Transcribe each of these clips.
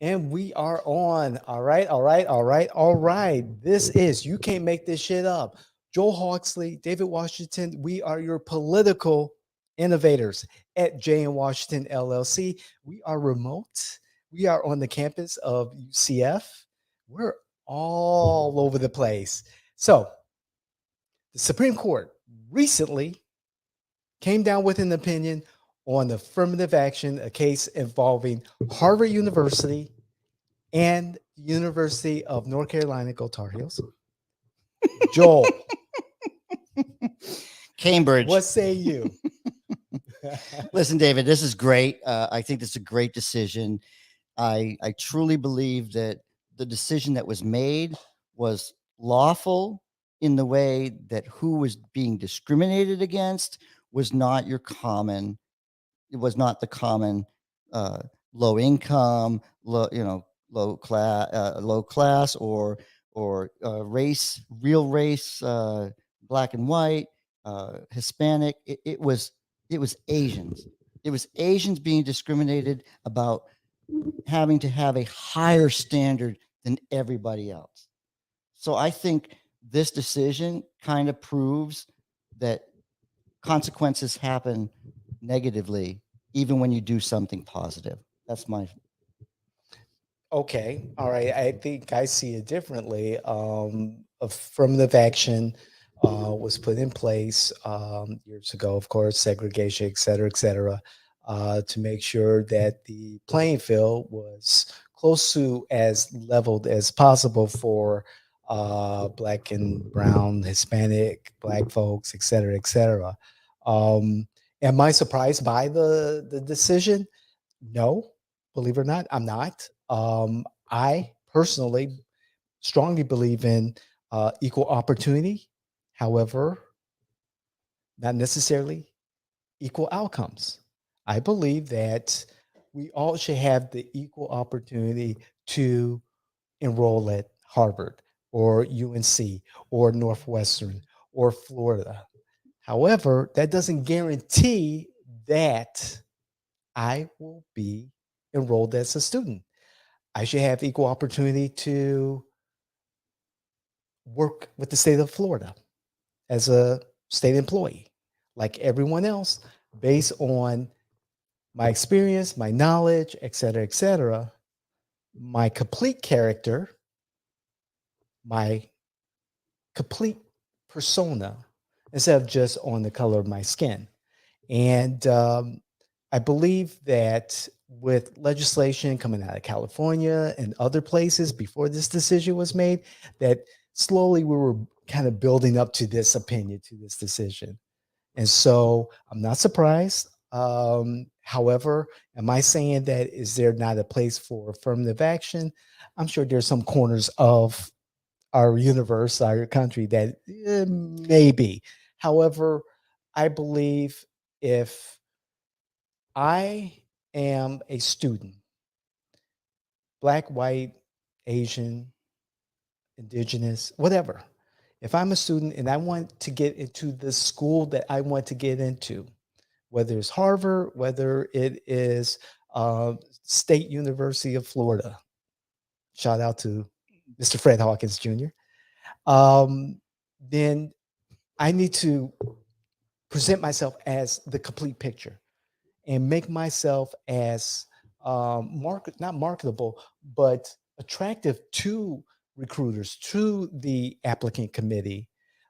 And we are on. All right, all right, all right, all right. This is You Can't Make This Shit Up. Joel Hawksley, David Washington, we are your political innovators at JN Washington LLC. We are remote. We are on the campus of UCF. We're all over the place. So, the Supreme Court recently came down with an opinion on affirmative action, a case involving Harvard University and University of North Carolina, go Tar Heels. Joel, Cambridge. what say you? Listen, David, this is great. I think this is a great decision. I truly believe that the decision that was made was lawful in the way that who was being discriminated against was not your common. It was not the common uh, low income, low class, or race, real race, black and white, Hispanic. It was Asians. It was Asians being discriminated about having to have a higher standard than everybody else. So I think this decision kind of proves that consequences happen negatively even when you do something positive. That's my Okay, all right. I think I see it differently. Affirmative action was put in place years ago, of course, segregation, et cetera, to make sure that the playing field was close to as leveled as possible for Black and Brown, Hispanic, Black folks, et cetera, et cetera. Um, am I surprised by the decision? No, believe it or not, I'm not. I personally strongly believe in equal opportunity. However, not necessarily equal outcomes. I believe that we all should have the equal opportunity to enroll at Harvard or UNC or Northwestern or Florida. However, that doesn't guarantee that I will be enrolled as a student. I should have equal opportunity to work with the state of Florida as a state employee, like everyone else, based on my experience, my knowledge, et cetera, my complete character, my complete persona, instead of just on the color of my skin. And I believe that with legislation coming out of California and other places before this decision was made, that slowly we were kind of building up to this opinion, to this decision. And so I'm not surprised. However, am I saying that is there not a place for affirmative action? I'm sure there's some corners of our universe, our country that maybe. However, I believe if I am a student, black, white, Asian, indigenous, whatever. If I'm a student and I want to get into the school that I want to get into, whether it's Harvard, whether it is State University of Florida, shout out to Mr. Fred Hawkins Jr., um, then I need to present myself as the complete picture and make myself as not marketable, but attractive to recruiters, to the applicant committee,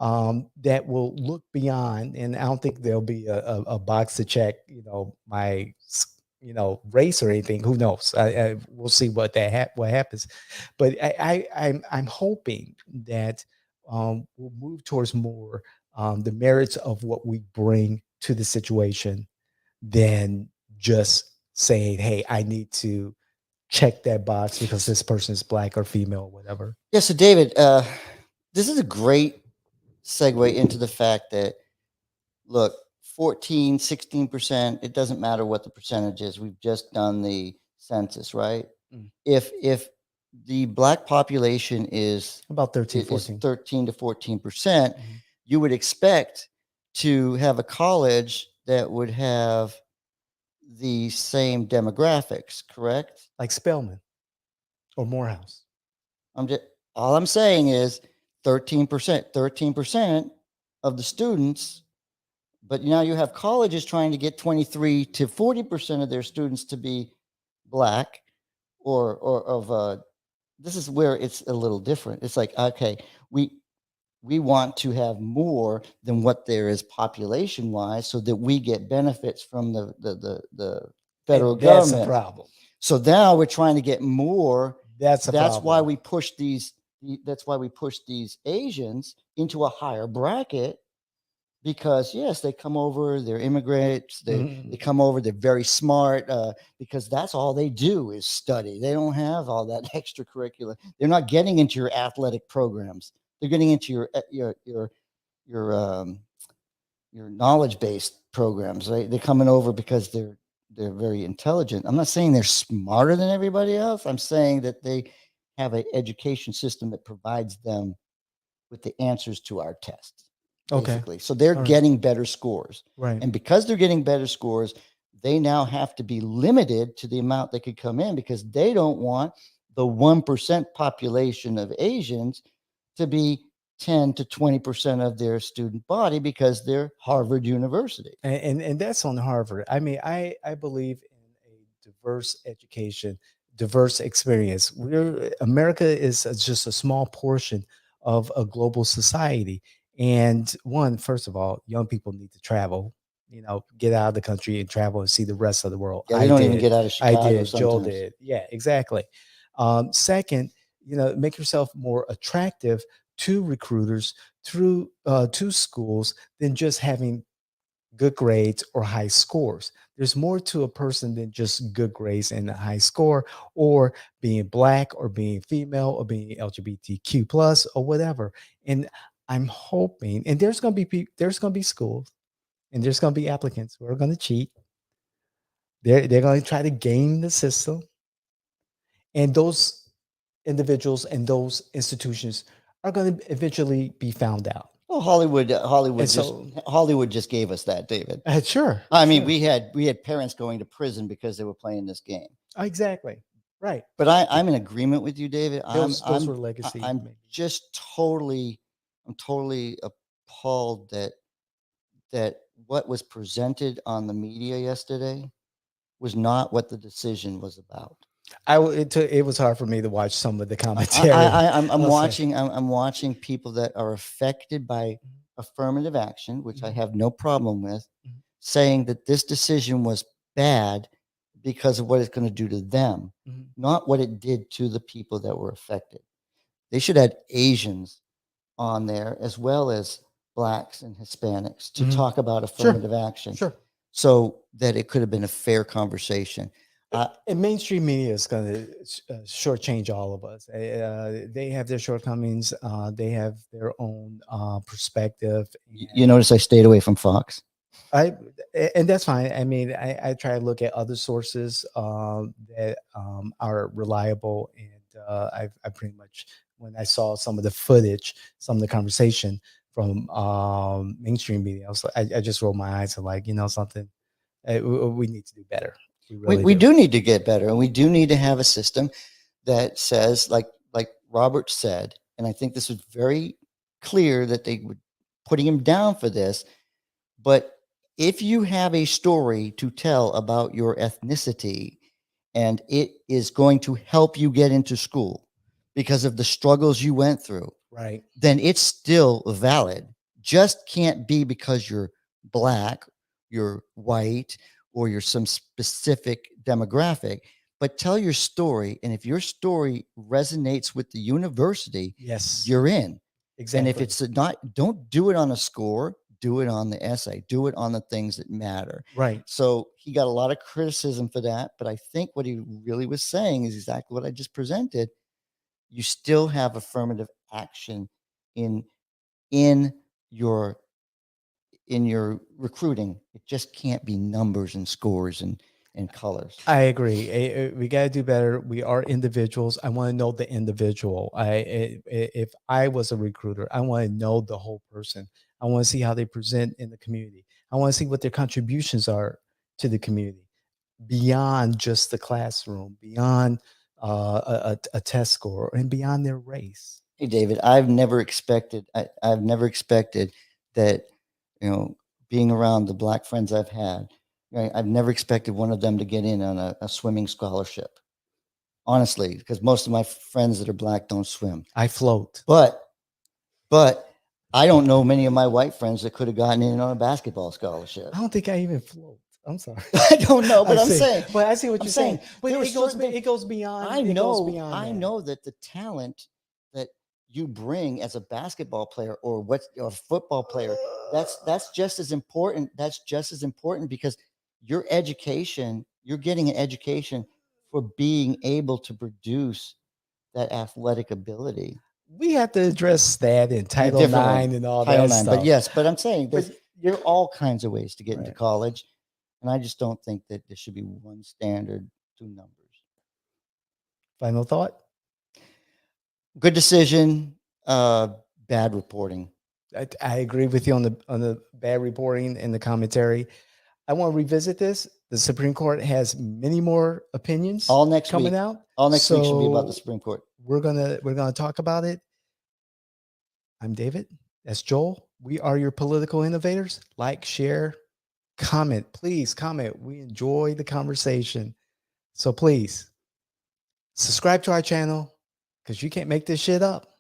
that will look beyond. And I don't think there'll be a box to check, my race or anything. Who knows? We'll see what happens. But I'm hoping that we'll move towards more the merits of what we bring to the situation than just saying, "Hey, I need to check that box because this person is black or female or whatever." Yeah. So, David, this is a great segue into the fact that, look, 14, 16%, it doesn't matter what the percentage is. We've just done the census, right? Mm. If the black population is About 13, is 14. 13 to 14%, Mhm. you would expect to have a college that would have the same demographics, correct? Like Spelman. or Morehouse. I'm just all I'm saying is 13% of the students, but now you have colleges trying to get 23 to 40% of their students to be black or of this is where it's a little different. It's like, okay, we we want to have more than what there is population wise so that we get benefits from the federal And that's a government. problem. So now we're trying to get more. That's a That's why problem. we push these. That's why we push these Asians into a higher bracket because yes, they come over, they're immigrants, they come over, they're very smart because that's all they do is study. They don't have all that extracurricular. They're not getting into your athletic programs. They're getting into your your knowledge based programs. Right? They're coming over because they're very intelligent. I'm not saying they're smarter than everybody else. I'm saying that they have an education system that provides them with the answers to our tests, Okay. basically. So they're All right. getting better scores. Right. And because they're getting better scores, they now have to be limited to the amount they could come in because they don't want the 1% population of Asians to be 10 to 20% of their student body because they're Harvard University. And that's on Harvard. I mean, I believe in a diverse education, diverse experience. We're America is just a small portion of a global society. And one, first of all, young people need to travel. You know, get out of the country and travel and see the rest of the world. Yeah, they I don't even did. get out of I Chicago did. Joel sometimes. did. Yeah, exactly. Second, you know, make yourself more attractive to recruiters through to schools than just having good grades or high scores. There's more to a person than just good grades and a high score, or being black, or being female, or being LGBTQ plus, or whatever. And I'm hoping, and there's going to be schools, and there's going to be applicants who are going to cheat. They're going to try to game the system, and those individuals and those institutions are going to eventually be found out. Well, Hollywood And just so, Hollywood just gave us that, David. sure, I mean, sure, we had parents going to prison because they were playing this game. exactly, right. But I'm in agreement with you, David. Those were legacy, I'm maybe. just totally appalled that what was presented on the media yesterday was not what the decision was about. It was hard for me to watch some of the I, commentary. I'm I'll say. watching. I'm watching people that are affected by affirmative action, which I Mhm, have no problem with, mhm, saying that this decision was bad because of what it's going to do to them, mhm. not what it did to the people that were affected. They should have Asians on there as well as blacks and Hispanics to Mhm. talk about Sure, affirmative action sure. so that it could have been a fair conversation. And mainstream media is going to shortchange all of us. They have their shortcomings. They have their own perspective, You and notice I stayed away from Fox. I and that's fine. I mean, I try to look at other sources that are reliable, and I pretty much, when I saw some of the footage, some of the conversation from mainstream media, I just rolled my eyes and, like, you know, something, we need to do better. We really We do. do need to get better, and we do need to have a system that says, like Robert said, and I think this was very clear that they were putting him down for this. But if you have a story to tell about your ethnicity and it is going to help you get into school because of the struggles you went through, Right. then it's still valid. Just can't be because you're black, you're white, or you're some specific demographic. But tell your story. And if your story resonates with the university, Yes. you're in. And if Exactly. it's not, don't do it on a score, do it on the essay, do it on the things that matter. Right. So he got a lot of criticism for that. But I think what he really was saying is exactly what I just presented. You still have affirmative action in in your in your recruiting. It just can't be numbers and scores and colors. I agree. We got to do better. We are individuals. I want to know the individual. If I was a recruiter, I want to know the whole person. I want to see how they present in the community. I want to see what their contributions are to the community beyond just the classroom, beyond a test score and beyond their race. Hey, David, I've never expected that, being around the black friends I've had, right, I've never expected one of them to get in on a swimming scholarship. Honestly, because most of my friends that are black don't swim. I float. But I don't know many of my white friends that could have gotten in on a basketball scholarship. I don't think I even float. I'm sorry. I don't know, but I I'm see. saying. But I see what I'm you're saying. But there were it goes certain things- it goes beyond. I It goes know. beyond I that. know that the talent that you bring as a basketball player or a football player, that's just as important. That's just as important because your education, you're getting an education for being able to produce that athletic ability. We have to address that in Title differently. IX and all Title that IX, stuff. but yes, but I'm saying But there are all kinds of ways to get into Right. college, and I just don't think that there should be one standard to numbers. Final thought. Good decision, bad reporting. I agree with you on the bad reporting and the commentary. I want to revisit this. The Supreme Court has many more opinions All next coming week. out. All next week should be about the So Supreme Court. we're gonna talk about it. I'm David. That's Joel. We are your political innovators. Like, share, comment. Please comment. We enjoy the conversation. So please subscribe to our channel because you can't make this shit up.